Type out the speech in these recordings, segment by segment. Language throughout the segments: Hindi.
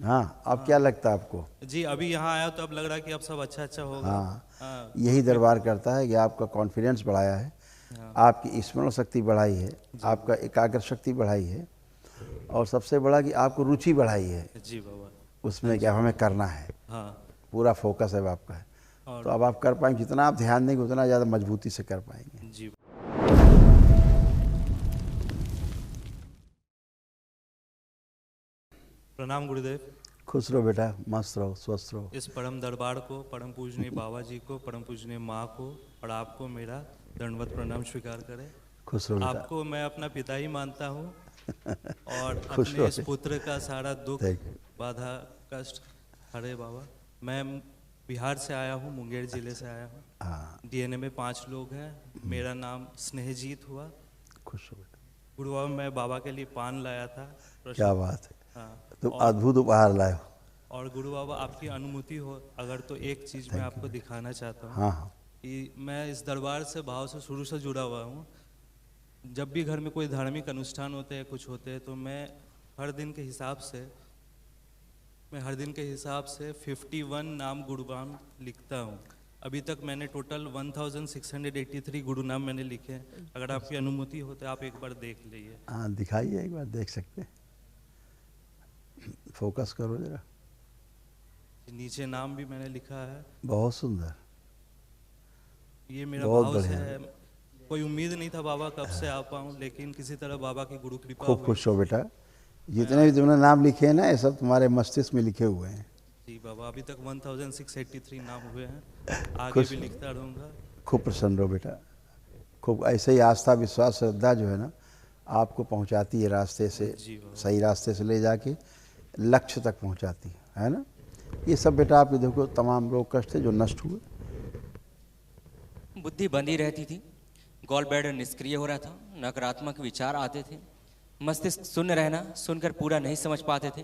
हाँ, अब क्या लगता है आपको? जी अभी यहाँ आया तो अब लग रहा है कि अब सब अच्छा अच्छा होगा। हाँ, यही दरबार करता है कि आपका कॉन्फिडेंस बढ़ाया है, आपकी स्मरण शक्ति बढ़ाई है, आपका एकाग्र शक्ति बढ़ाई है, और सबसे बड़ा कि आपको रुचि बढ़ाई है जी बाबा। उसमें कि अब हमें करना है। हाँ पूरा फोकस है आपका है, तो और अब आप कर पाएंगे। जितना आप ध्यान देंगे उतना ज़्यादा मजबूती से कर पाएंगे। जी प्रणाम गुरुदेव। खुश रहो बेटा, मस्त रहो, स्वस्थ रहो। इस परम दरबार को, परम पूजनीय बाबा जी को, परम पूजनीय माँ को और आपको मेरा दंडवत प्रणाम स्वीकार करें। खुश रहो बेटा। आपको मैं अपना पिता ही मानता हूँ और खुश अपने रहो इस बेटा। पुत्र का सारा दुख, थैंक बाधा, कष्ट हरे बाबा। मैं बिहार से आया हूँ, मुंगेर जिले से आया हूँ। हाँ, डीएनए में 5 लोग हैं। मेरा नाम स्नेहजीत हुआ। खुश रहो बेटा। गुरु बाबा मैं बाबा के लिए पान लाया था। क्या बात है, हाँ तुम और अद्भुत उपहार लाए हो। और गुरु बाबा आपकी अनुमति हो अगर तो एक चीज़ मैं आपको दिखाना चाहता हूँ हाँ हाँ, कि मैं इस दरबार से भाव से शुरू से जुड़ा हुआ हूँ। जब भी घर में कोई धार्मिक अनुष्ठान होते हैं, कुछ होते हैं, तो मैं हर दिन के हिसाब से 51 नाम गुरुनाम लिखता हूँ। अभी तक मैंने टोटल 1683 गुरु नाम मैंने लिखे हैं। अगर आपकी अनुमति हो तो आप एक बार देख लीजिए। हाँ दिखाइए, एक बार देख सकते हैं। फोकस करो जरा। नीचे नाम भी मैंने लिखा है। बहुत सुंदर, ये मेरा बहुत भाव से बढ़िया। है। कोई उम्मीद नहीं था बाबा कब से आ पाऊँ, लेकिन किसी तरह बाबा की गुरु कृपा खूब हुई। खुश हो बेटा। मैं जितने भी तुमने नाम लिखे हैं ना, ये सब तुम्हारे मस्तिष्क में लिखे हुए हैं। जी बाबा, अभी तक 1683 नाम हुए हैं। आगे खुश भी रहो। लिखता रहूँगा। खूब प्रसन्न रहो बेटा। खूब ऐसे ही आस्था, विश्वास, श्रद्धा जो है ना, आपको पहुंचाती है रास्ते से, जी बाबा। सही रास्ते से ले जाके लक्ष्य तक पहुंचाती है ना। ये सब बेटा आपके देखो तमाम रोग कष्ट थे जो नष्ट हुए। बुद्धि बंधी रहती थी, गॉल ब्लैडर निष्क्रिय हो रहा था, नकारात्मक विचार आते थे, मस्तिष्क शून्य रहना, सुनकर पूरा नहीं समझ पाते थे,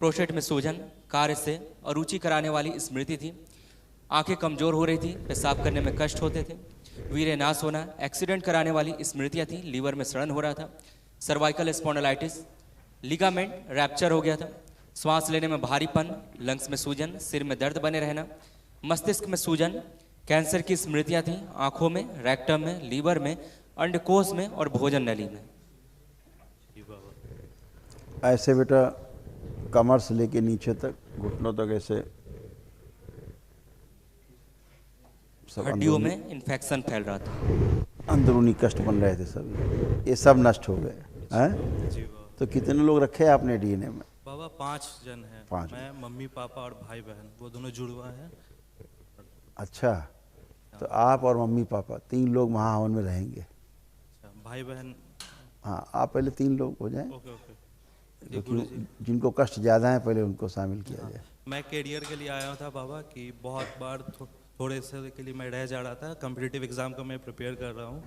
प्रोस्टेट में सूजन, कार्य से अरुचि कराने वाली स्मृति थी, आंखें कमजोर हो रही थी, पेशाब करने में कष्ट होते थे, वीर्य नाश होना, एक्सीडेंट कराने वाली स्मृतियाँ थी, लीवर में सड़न हो रहा था, सर्वाइकल स्पॉन्डिलाइटिस, लिगामेंट रैप्चर हो गया था, श्वास लेने में भारीपन, लंग्स में सूजन, सिर में दर्द बने रहना, मस्तिष्क में सूजन, कैंसर की स्मृतियां थीं, आंखों में, रेक्टम में, लीवर में, अंडकोश में और भोजन नली में। जी बाबा। ऐसे बेटा कमर से लेके नीचे तक, घुटनों तक, ऐसे सब हड्डियों में इन्फेक्शन फैल रहा था। अंदरूनी कष्ट बन रहे थे सभी, ये सब नष्ट हो गए हैं। जी बाबा। तो कितने लोग रखे हैं आपने डीएनए में? बाबा 5 जन हैं। 5। मैं, मम्मी पापा और भाई बहन, वो दोनों जुड़वा हैं। अच्छा, तो आप और मम्मी पापा 3 लोग महाहवन में रहेंगे। अच्छा, भाई बहन। हाँ, आप पहले 3 लोग हो जाएं, ओके ओके। जी गुरु जी। क्योंकि जिनको कष्ट ज़्यादा है पहले उनको शामिल किया जाए। मैं कैरियर के लिए आया था बाबा कि बहुत बार थोड़े से के लिए मैं रह जा रहा था। कॉम्पिटिटिव एग्ज़ाम का मैं प्रिपेयर कर रहा हूँ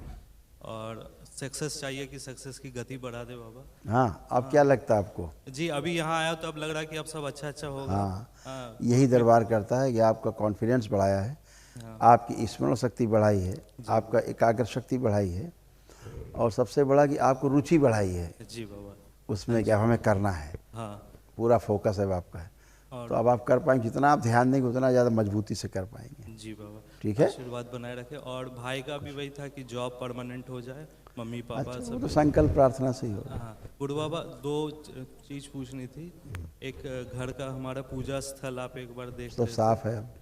और सक्सेस चाहिए कि सक्सेस की गति बढ़ा दे बाबा। हाँ, अब क्या लगता है आपको? जी अभी यहाँ आया तो अब लग रहा है कि अब सब अच्छा अच्छा होगा। हाँ, यही दरबार करता है कि आपका कॉन्फिडेंस बढ़ाया है, आपकी स्मरण शक्ति बढ़ाई है, आपका एकाग्र शक्ति बढ़ाई है, और सबसे बड़ा कि आपको रुचि बढ़ाई है जी बाबा। उसमें कि अब हमें करना है। हाँ पूरा फोकस है आपका है, और तो अब आप कर पाएंगे। जितना आप ध्यान देंगे उतना ज़्यादा मजबूती से कर पाएंगे। जी बाबा। ठीक है। आशीर्वाद बनाए रखे। और भाई का भी वही था कि जॉब परमानेंट हो जाए, मम्मी पापा अच्छा, वो सब। तो संकल्प प्रार्थना से ही होगा। हाँ गुरु बाबा, 2 चीज़ पूछनी थी। एक घर का हमारा पूजा स्थल आप एक बार देख तो लेते। साफ है, अब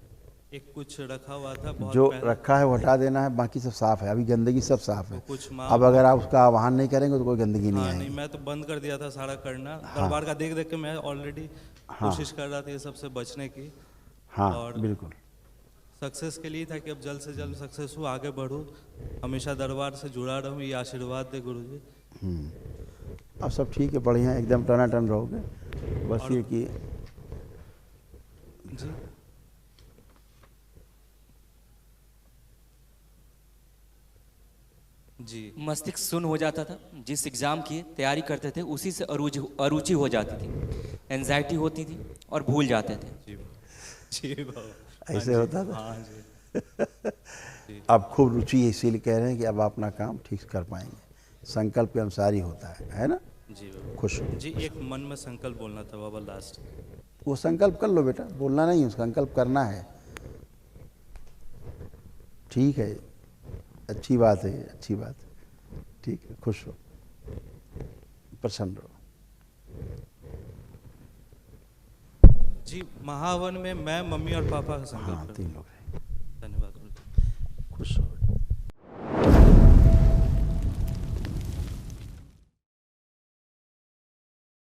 एक कुछ रखा हुआ था बहुत जो पहले। रखा है वो हटा देना है, बाकी सब साफ है, अभी गंदगी सब साफ है। कुछ माँ। अब अगर आप उसका आह्वान नहीं करेंगे तो कोई गंदगी नहीं हाँ नहीं, आएगी। मैं तो बंद कर दिया था सारा करना। दरबार का देख देख के मैं ऑलरेडी कोशिश कर रहा था ये सबसे बचने की। हाँ और बिल्कुल। सक्सेस के लिए था कि अब जल्द से जल्द सक्सेस हो, आगे बढ़ूँ, हमेशा दरबार से जुड़ा रहूँ, ये आशीर्वाद दे गुरु जी। अब सब ठीक है, बढ़िया, एकदम टनाटन रहोगे। बस और- ये कि जी जी मस्तिष्क शून्य हो जाता था, जिस एग्जाम की तैयारी करते थे उसी से अरुचि हो जाती थी, एंजाइटी होती थी और भूल जाते थे। जी जी बाबा। ऐसे हाँ होता जी, था। हाँ जी। अब खूब रुचि है, इसीलिए कह रहे हैं कि अब अपना काम ठीक कर पाएंगे। संकल्प के अनुसार ही होता है ना। जी बाबा। खुश हो। जी एक मन में संकल्प बोलना था बाबा लास्ट। वो संकल्प कर लो बेटा, बोलना नहीं, संकल्प करना है। ठीक है, अच्छी बात है, अच्छी बात है। ठीक है, खुश हो, प्रसन्न रहो। जी, महावन में मैं, मम्मी और पापा का संकल्प हाँ, करता हूँ। 3 लोग।